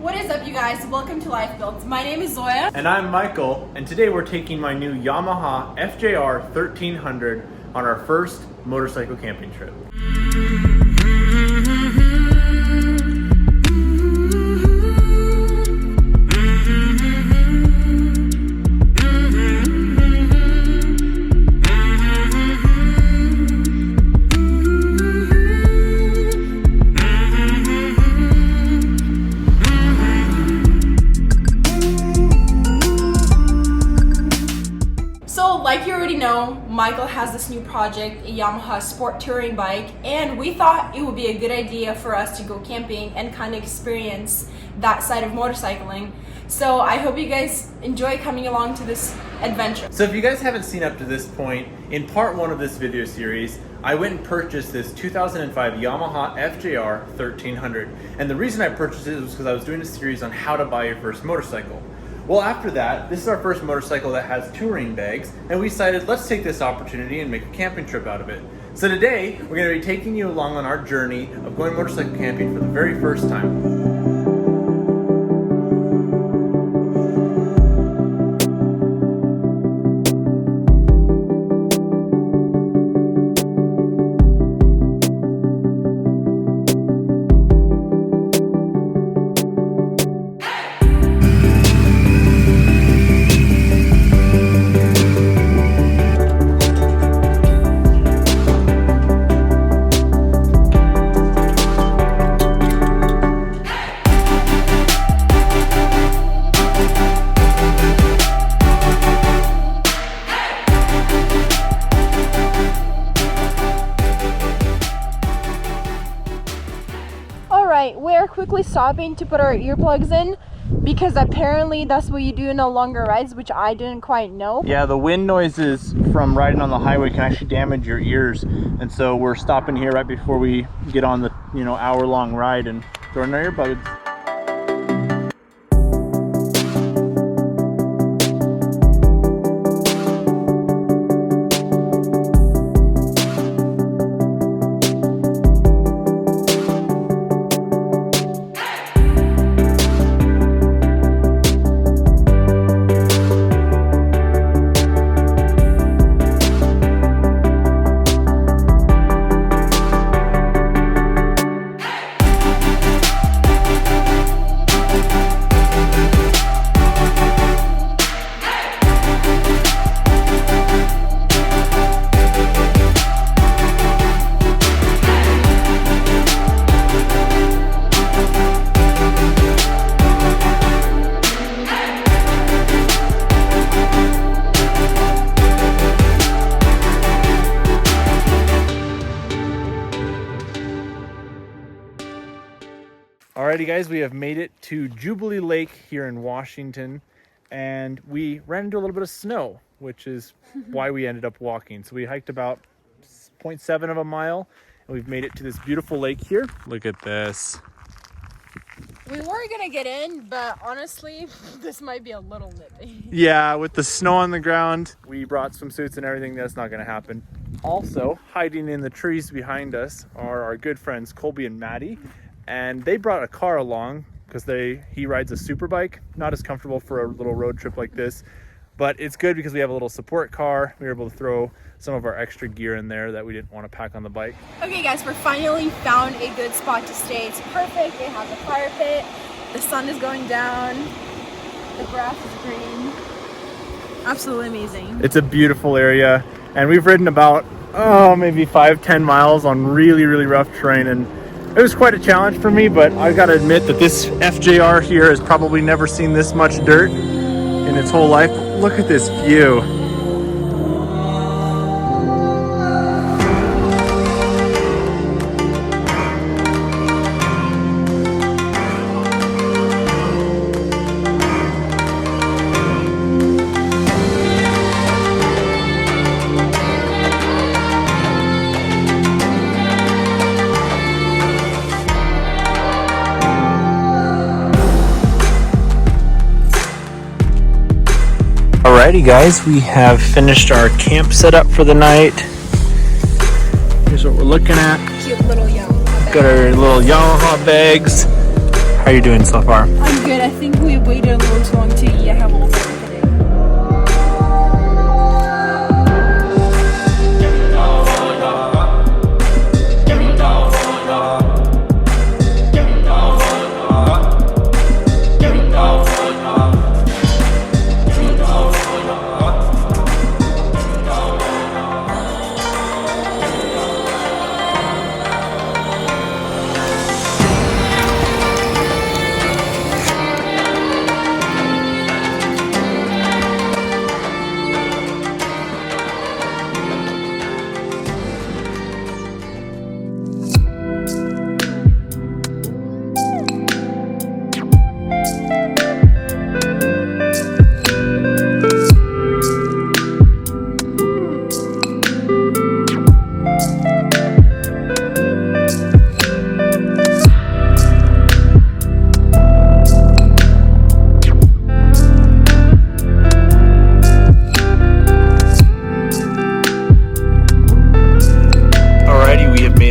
What is up, you guys? Welcome to Lifebuilds. My name is Zoya. And I'm Michael, and today we're taking my new Yamaha FJR 1300 on our first motorcycle camping trip. Like you already know, Michael has this new project, a Yamaha sport touring bike, and we thought it would be a good idea for us to go camping and kind of experience that side of motorcycling. So I hope you guys enjoy coming along to this adventure. So if you guys haven't seen up to this point, in part one of this video series, I went and purchased this 2005 Yamaha FJR 1300. And the reason I purchased it was because I was doing a series on how to buy your first motorcycle. Well, after that, this is our first motorcycle that has touring bags, and we decided let's take this opportunity and make a camping trip out of it. So today, we're going to be taking you along on our journey of going motorcycle camping for the very first time. We're quickly stopping to put our earplugs in because apparently that's what you do in the longer rides, which I didn't quite know. Yeah, the wind noises from riding on the highway can actually damage your ears, and so we're stopping here right before we get on the hour-long ride and throwing our earbuds. Alrighty guys, we have made it to Jubilee Lake here in Washington, and we ran into a little bit of snow, which is why we ended up walking. So we hiked about 0.7 of a mile, and we've made it to this beautiful lake here. Look at this. We were gonna get in, but honestly, this might be a little nippy. Yeah, with the snow on the ground, we brought swimsuits and everything. That's not gonna happen. Also, hiding in the trees behind us are our good friends Colby and Maddie. And they brought a car along because he rides a super bike. Not as comfortable for a little road trip like this, but it's good because we have a little support car. We were able to throw some of our extra gear in there that we didn't want to pack on the bike. Okay guys, we're finally found a good spot to stay. It's perfect. It has a fire pit. The sun is going down. The grass is green. Absolutely amazing. It's a beautiful area, and we've ridden about maybe 5-10 miles on really rough terrain, and it was quite a challenge for me, but I gotta admit that this FJR here has probably never seen this much dirt in its whole life. Look at this view. Alrighty guys, we have finished our camp setup for the night. Here's what we're looking at. Cute little Yamaha bag. Got our little Yamaha bags. How are you doing so far? I'm good. I think we waited a little too long to eat. I have a little bit of a headache.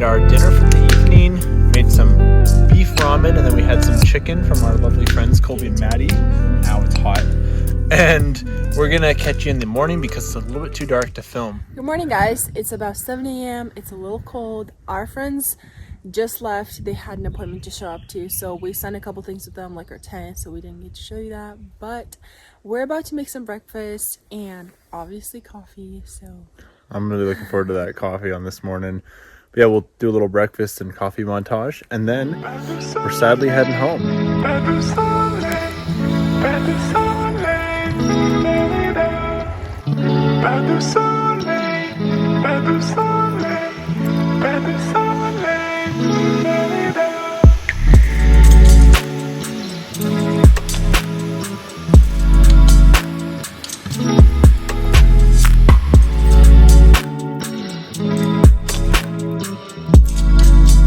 Our dinner for the evening, made some beef ramen, and then we had some chicken from our lovely friends Colby and Maddie. Now it's hot, and we're gonna catch you in the morning because it's a little bit too dark to film. Good morning, guys. It's about 7 a.m. It's a little cold. Our friends just left. They had an appointment to show up to, so we signed a couple things with them, like our tent, so we didn't get to show you that. But we're about to make some breakfast and obviously coffee, so I'm really looking forward to that coffee on this morning. But yeah, we'll do a little breakfast and coffee montage, and then we're sadly heading home.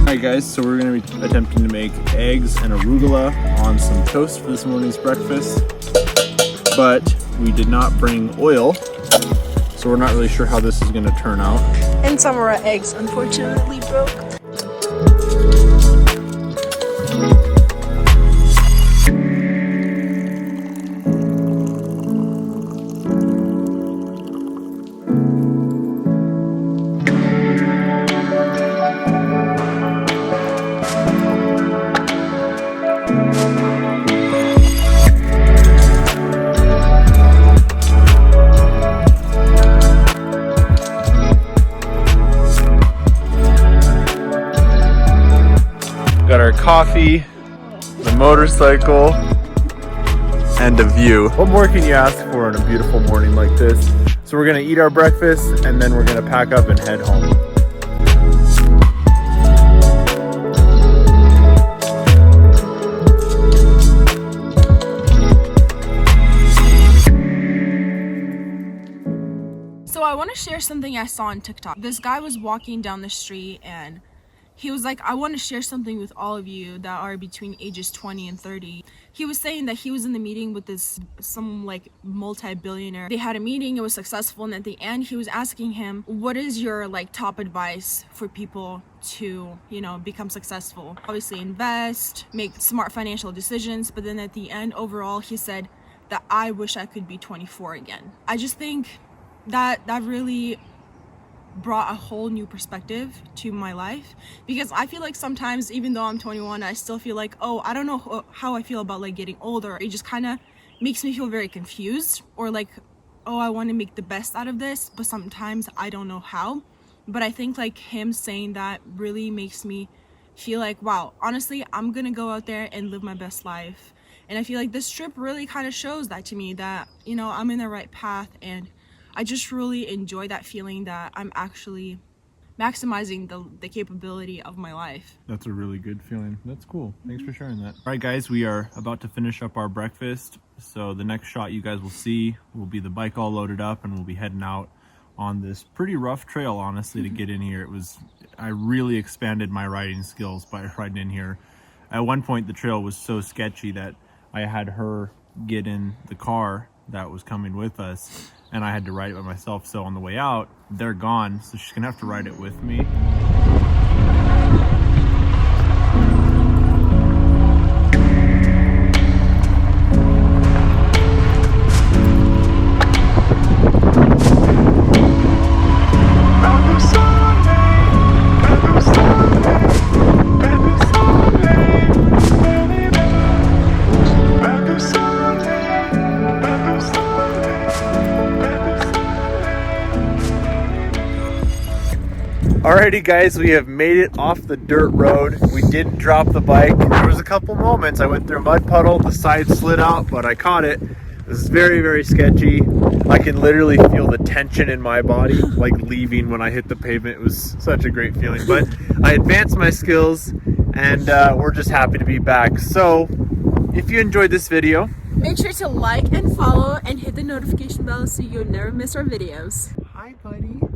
Alright guys, so we're going to be attempting to make eggs and arugula on some toast for this morning's breakfast, but we did not bring oil, so we're not really sure how this is going to turn out. and some of our eggs unfortunately broke. Got our coffee, the motorcycle, and a view. What more can you ask for in a beautiful morning like this? So we're gonna eat our breakfast and then we're gonna pack up and head home. So I want to share something I saw on TikTok. This guy was walking down the street and he was like, I want to share something with all of you that are between ages 20 and 30. He was saying that he was in the meeting with some like multi-billionaire. They had a meeting, it was successful, and at the end he was asking him, what is your like top advice for people to, you know, become successful? Obviously invest, make smart financial decisions, but then at the end overall he said that I wish I could be 24 again. I just think that really brought a whole new perspective to my life, because I feel like sometimes even though I'm 21 I still feel like, oh, I don't know how I feel about like getting older. It just kind of makes me feel very confused, or like, oh, I want to make the best out of this, but sometimes I don't know how. But I think like him saying that really makes me feel like, wow, honestly, I'm gonna go out there and live my best life. And I feel like this trip really kind of shows that to me, that, you know, I'm in the right path, and I just really enjoy that feeling that I'm actually maximizing the capability of my life. That's a really good feeling. That's cool. Thanks for sharing that. All right, guys, we are about to finish up our breakfast. So the next shot you guys will see will be the bike all loaded up, and we'll be heading out on this pretty rough trail, honestly, to get in here. I really expanded my riding skills by riding in here. At one point, the trail was so sketchy that I had her get in the car that was coming with us, and I had to ride it by myself. So on the way out, they're gone, so she's gonna have to ride it with me. Alrighty guys, we have made it off the dirt road. We didn't drop the bike. There was a couple moments. I went through a mud puddle, the side slid out, but I caught it. This is very, very sketchy. I can literally feel the tension in my body, like leaving when I hit the pavement. It was such a great feeling, but I advanced my skills and we're just happy to be back. So if you enjoyed this video, Make sure to like and follow and hit the notification bell so you'll never miss our videos. hi buddy.